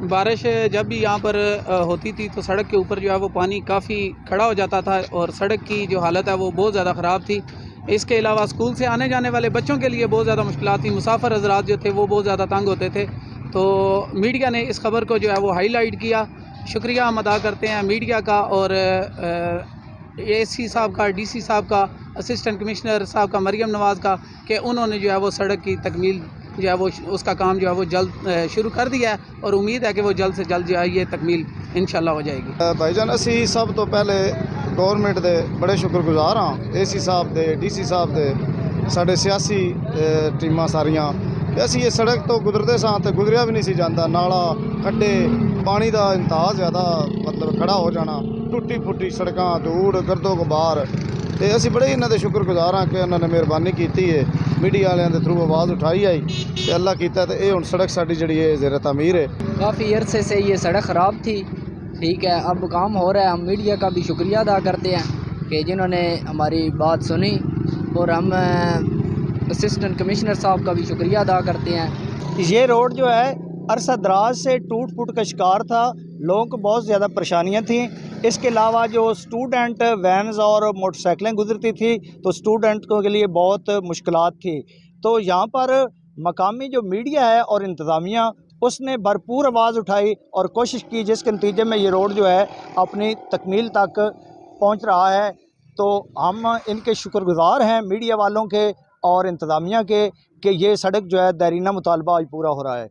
بارش جب بھی یہاں پر ہوتی تھی تو سڑک کے اوپر جو ہے وہ پانی کافی کھڑا ہو جاتا تھا اور سڑک کی جو حالت ہے وہ بہت زیادہ خراب تھی۔ اس کے علاوہ اسکول سے آنے جانے والے بچوں کے لیے بہت زیادہ مشکلات تھیں، مسافر حضرات جو تھے وہ بہت زیادہ تنگ ہوتے تھے۔ تو میڈیا نے اس خبر کو جو ہے وہ ہائی لائٹ کیا، شکریہ ہم ادا کرتے ہیں میڈیا کا اور اے سی صاحب کا، ڈی سی صاحب کا، اسسٹنٹ کمشنر صاحب کا، مریم نواز کا، کہ انہوں نے جو ہے وہ سڑک کی تکمیل جو ہے وہ اس کا کام جو ہے وہ جلد شروع کر دیا ہے اور امید ہے کہ وہ جلد سے جلد جو ہے یہ تکمیل انشاءاللہ ہو جائے گی۔ بھائی جان اسی سب تو پہلے گورنمنٹ دے بڑے شکر گزار ہاں، اے سی صاحب دے، ڈی سی صاحب دے، ساڈے سیاسی ٹیماں ساریاں اسی یہ سڑک تو گزرتے ساں تے گزریا بھی نہیں سی جاندہ، نالا کھڈے پانی دا انتہا زیادہ مطلب کھڑا ہو جانا، ٹوٹی پھوٹی سڑکاں، دھوڑ گرد و غبار، تے اسی بڑے انہاں دے شکر گزار ہاں کہ انہوں نے مہربانی کیتی ہے، میڈیا والوں دے تھرو آواز اٹھائی آئی تے اللہ کیتا تے اے ہن سڑک ساڈی جڑی ہے زیر تعمیر ہے۔ کافی عرصے سے یہ سڑک خراب تھی، ٹھیک ہے، اب کام ہو رہا ہے۔ ہم میڈیا کا بھی شکریہ ادا کرتے ہیں کہ جنہوں نے ہماری بات سنی، اور ہم اسسٹنٹ کمشنر صاحب کا بھی شکریہ ادا کرتے ہیں۔ یہ روڈ جو ہے عرصہ دراز سے ٹوٹ پھوٹ کا شکار تھا، لوگوں کو بہت زیادہ پریشانیاں تھیں۔ اس کے علاوہ جو اسٹوڈنٹ وینز اور موٹر سائیکلیں گزرتی تھی تو اسٹوڈنٹوں کے لیے بہت مشکلات تھی۔ تو یہاں پر مقامی جو میڈیا ہے اور انتظامیہ، اس نے بھرپور آواز اٹھائی اور کوشش کی، جس کے نتیجے میں یہ روڈ جو ہے اپنی تکمیل تک پہنچ رہا ہے۔ تو ہم ان کے شکر گزار ہیں میڈیا والوں کے اور انتظامیہ کے کہ یہ سڑک جو ہے دیرینہ مطالبہ آج پورا ہو رہا ہے۔